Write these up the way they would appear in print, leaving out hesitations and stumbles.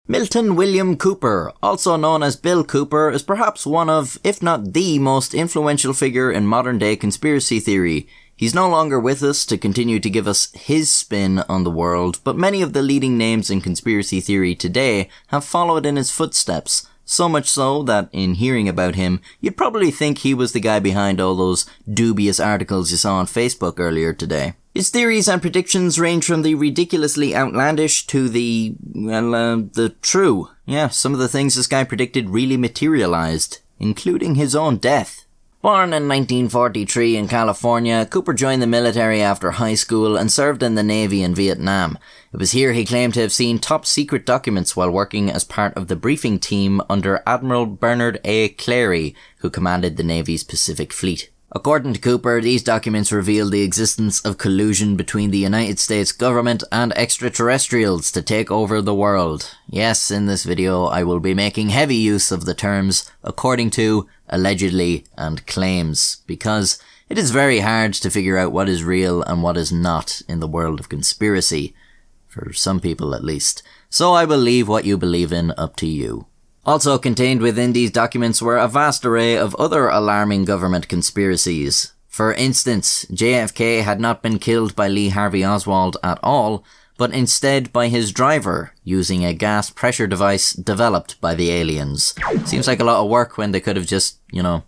Milton William Cooper, also known as Bill Cooper, is perhaps one of, if not the most influential figure in modern-day conspiracy theory. He's no longer with us to continue to give us his spin on the world, but many of the leading names in conspiracy theory today have followed in his footsteps. So much so that, in hearing about him, you'd probably think he was the guy behind all those dubious articles you saw on Facebook earlier today. His theories and predictions range from the ridiculously outlandish to the true. Yeah, some of the things this guy predicted really materialized, including his own death. Born in 1943 in California, Cooper joined the military after high school and served in the Navy in Vietnam. It was here he claimed to have seen top-secret documents while working as part of the briefing team under Admiral Bernard A. Clary, who commanded the Navy's Pacific Fleet. According to Cooper, these documents revealed the existence of collusion between the United States government and extraterrestrials to take over the world. Yes, in this video I will be making heavy use of the terms according to, allegedly, and claims, because it is very hard to figure out what is real and what is not in the world of conspiracy. For some people at least. So I will leave what you believe in up to you. Also contained within these documents were a vast array of other alarming government conspiracies. For instance, JFK had not been killed by Lee Harvey Oswald at all, but instead by his driver, using a gas pressure device developed by the aliens. Seems like a lot of work when they could have just,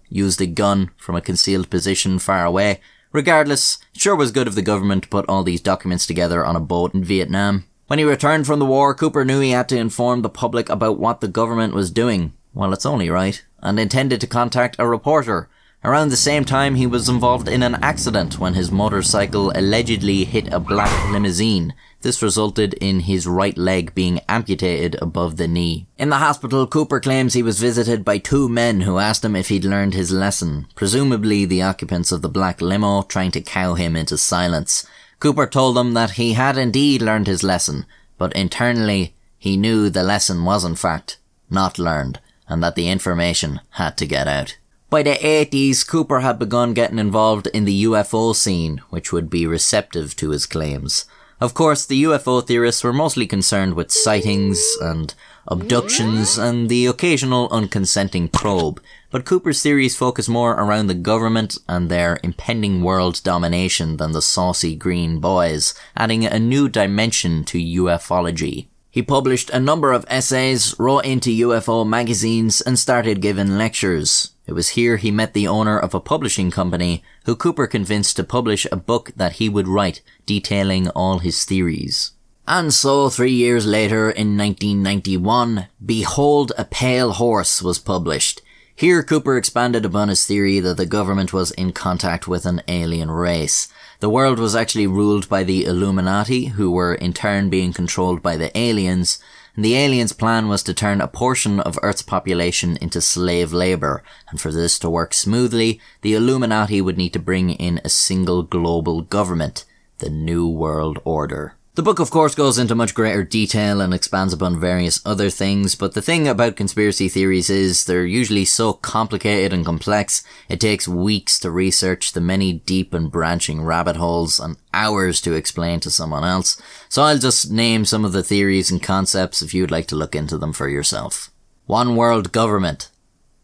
used a gun from a concealed position far away. Regardless, it sure was good of the government to put all these documents together on a boat in Vietnam. When he returned from the war, Cooper knew he had to inform the public about what the government was doing. Well, it's only right. And intended to contact a reporter. Around the same time, he was involved in an accident when his motorcycle allegedly hit a black limousine. This resulted in his right leg being amputated above the knee. In the hospital, Cooper claims he was visited by two men who asked him if he'd learned his lesson. Presumably the occupants of the black limo trying to cow him into silence. Cooper told them that he had indeed learned his lesson, but internally he knew the lesson was in fact not learned, and that the information had to get out. By the 80s, Cooper had begun getting involved in the UFO scene, which would be receptive to his claims. Of course, the UFO theorists were mostly concerned with sightings and abductions and the occasional unconsenting probe, but Cooper's theories focus more around the government and their impending world domination than the saucy green boys, adding a new dimension to ufology. He published a number of essays, wrote into UFO magazines, and started giving lectures. It was here he met the owner of a publishing company, who Cooper convinced to publish a book that he would write, detailing all his theories. And so, 3 years later, in 1991, Behold a Pale Horse was published. Here Cooper expanded upon his theory that the government was in contact with an alien race. The world was actually ruled by the Illuminati, who were in turn being controlled by the aliens, and the aliens' plan was to turn a portion of Earth's population into slave labour, and for this to work smoothly, the Illuminati would need to bring in a single global government, the New World Order. The book of course goes into much greater detail and expands upon various other things, but the thing about conspiracy theories is they're usually so complicated and complex, it takes weeks to research the many deep and branching rabbit holes and hours to explain to someone else, so I'll just name some of the theories and concepts if you'd like to look into them for yourself. One world government,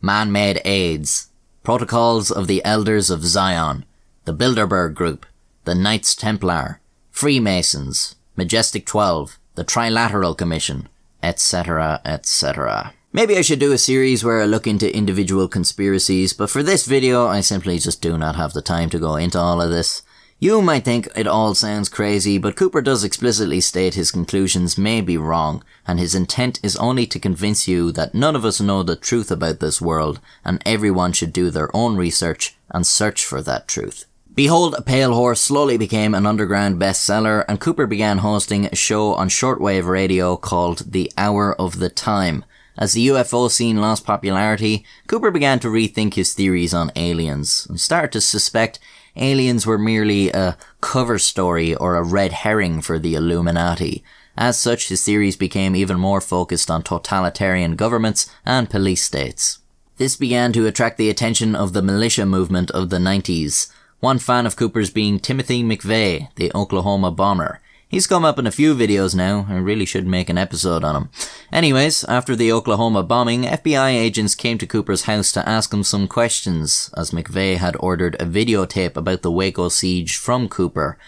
man-made AIDS, protocols of the Elders of Zion, the Bilderberg Group, the Knights Templar, Freemasons, Majestic 12, the Trilateral Commission, etc., etc. Maybe I should do a series where I look into individual conspiracies, but for this video I simply just do not have the time to go into all of this. You might think it all sounds crazy, but Cooper does explicitly state his conclusions may be wrong, and his intent is only to convince you that none of us know the truth about this world, and everyone should do their own research and search for that truth. Behold a Pale Horse slowly became an underground bestseller, and Cooper began hosting a show on shortwave radio called The Hour of the Time. As the UFO scene lost popularity, Cooper began to rethink his theories on aliens, and started to suspect aliens were merely a cover story or a red herring for the Illuminati. As such, his theories became even more focused on totalitarian governments and police states. This began to attract the attention of the militia movement of the 90s. One fan of Cooper's being Timothy McVeigh, the Oklahoma bomber. He's come up in a few videos now. I really should make an episode on him. Anyways, after the Oklahoma bombing, FBI agents came to Cooper's house to ask him some questions, as McVeigh had ordered a videotape about the Waco siege from Cooper.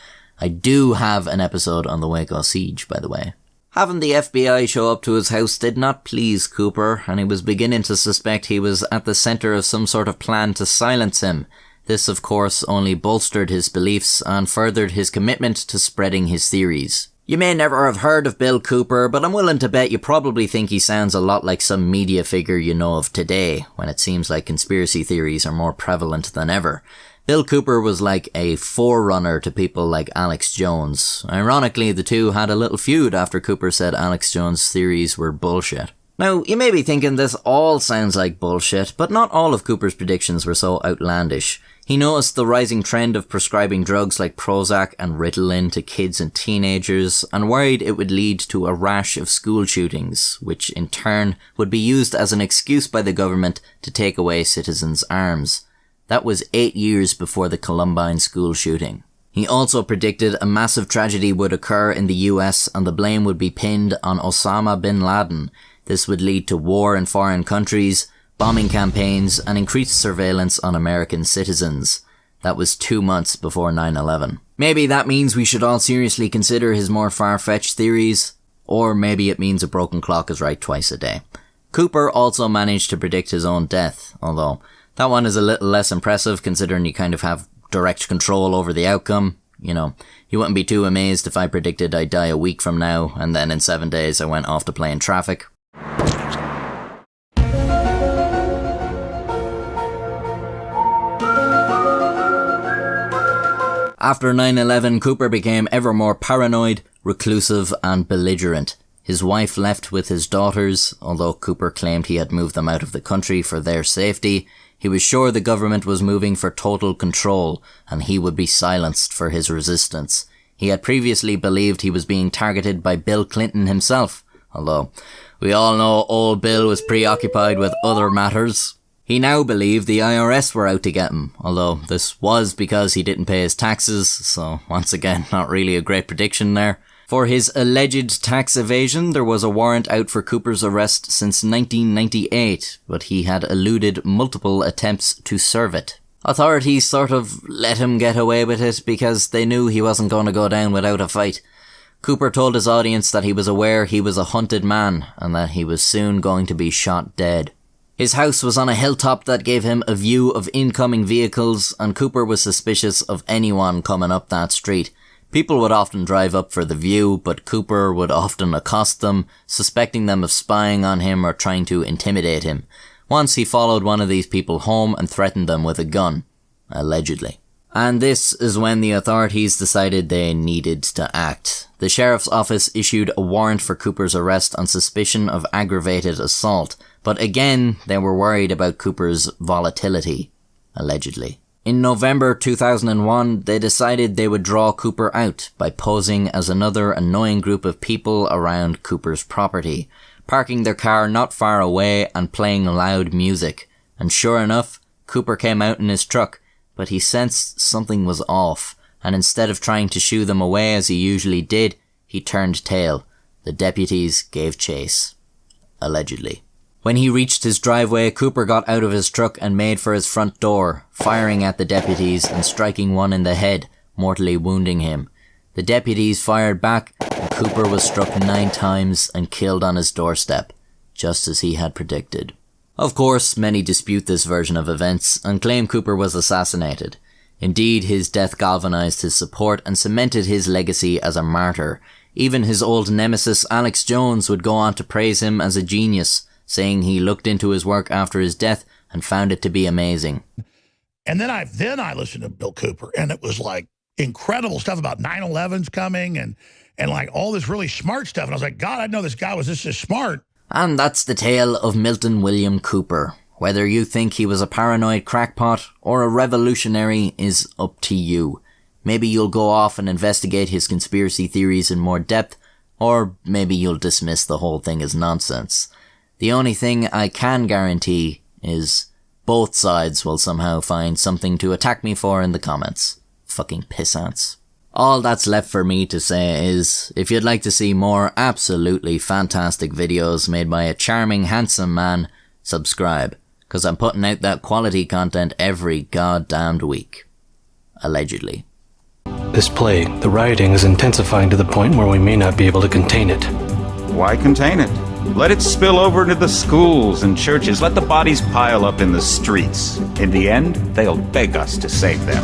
I do have an episode on the Waco siege, by the way. Having the FBI show up to his house did not please Cooper, and he was beginning to suspect he was at the centre of some sort of plan to silence him. This, of course, only bolstered his beliefs and furthered his commitment to spreading his theories. You may never have heard of Bill Cooper, but I'm willing to bet you probably think he sounds a lot like some media figure you know of today, when it seems like conspiracy theories are more prevalent than ever. Bill Cooper was like a forerunner to people like Alex Jones. Ironically, the two had a little feud after Cooper said Alex Jones' theories were bullshit. Now, you may be thinking this all sounds like bullshit, but not all of Cooper's predictions were so outlandish. He noticed the rising trend of prescribing drugs like Prozac and Ritalin to kids and teenagers, and worried it would lead to a rash of school shootings, which in turn would be used as an excuse by the government to take away citizens' arms. That was 8 years before the Columbine school shooting. He also predicted a massive tragedy would occur in the US and the blame would be pinned on Osama bin Laden. This would lead to war in foreign countries, bombing campaigns, and increased surveillance on American citizens. That was 2 months before 9/11. Maybe that means we should all seriously consider his more far-fetched theories, or maybe it means a broken clock is right twice a day. Cooper also managed to predict his own death, although that one is a little less impressive considering you kind of have direct control over the outcome. You know, you wouldn't be too amazed if I predicted I'd die a week from now, and then in 7 days I went off to play in traffic. After 9/11, Cooper became ever more paranoid, reclusive, and belligerent. His wife left with his daughters, although Cooper claimed he had moved them out of the country for their safety. He was sure the government was moving for total control, and he would be silenced for his resistance. He had previously believed he was being targeted by Bill Clinton himself, although we all know old Bill was preoccupied with other matters. He now believed the IRS were out to get him, although this was because he didn't pay his taxes, so once again, not really a great prediction there. For his alleged tax evasion, there was a warrant out for Cooper's arrest since 1998, but he had eluded multiple attempts to serve it. Authorities sort of let him get away with it because they knew he wasn't going to go down without a fight. Cooper told his audience that he was aware he was a hunted man and that he was soon going to be shot dead. His house was on a hilltop that gave him a view of incoming vehicles, and Cooper was suspicious of anyone coming up that street. People would often drive up for the view, but Cooper would often accost them, suspecting them of spying on him or trying to intimidate him. Once he followed one of these people home and threatened them with a gun. Allegedly. And this is when the authorities decided they needed to act. The sheriff's office issued a warrant for Cooper's arrest on suspicion of aggravated assault, but again, they were worried about Cooper's volatility. Allegedly. In November 2001, they decided they would draw Cooper out by posing as another annoying group of people around Cooper's property, parking their car not far away and playing loud music. And sure enough, Cooper came out in his truck, but he sensed something was off, and instead of trying to shoo them away as he usually did, he turned tail. The deputies gave chase. Allegedly. When he reached his driveway, Cooper got out of his truck and made for his front door, firing at the deputies and striking one in the head, mortally wounding him. The deputies fired back, and Cooper was struck 9 times and killed on his doorstep, just as he had predicted. Of course, many dispute this version of events and claim Cooper was assassinated. Indeed, his death galvanized his support and cemented his legacy as a martyr. Even his old nemesis Alex Jones would go on to praise him as a genius, saying he looked into his work after his death and found it to be amazing. And then I listened to Bill Cooper, and it was like incredible stuff about 9/11's coming and like all this really smart stuff. And I was like, God, I didn't know this guy was this smart. And that's the tale of Milton William Cooper. Whether you think he was a paranoid crackpot or a revolutionary is up to you. Maybe you'll go off and investigate his conspiracy theories in more depth, or maybe you'll dismiss the whole thing as nonsense. The only thing I can guarantee is both sides will somehow find something to attack me for in the comments. Fucking pissants. All that's left for me to say is, if you'd like to see more absolutely fantastic videos made by a charming, handsome man, subscribe, because I'm putting out that quality content every goddamned week. Allegedly. This plague, the rioting is intensifying to the point where we may not be able to contain it. Why contain it? Let it spill over into the schools and churches. Let the bodies pile up in the streets. In the end, they'll beg us to save them.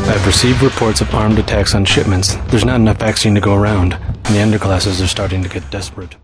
I've received reports of armed attacks on shipments. There's not enough vaccine to go around, and the underclasses are starting to get desperate.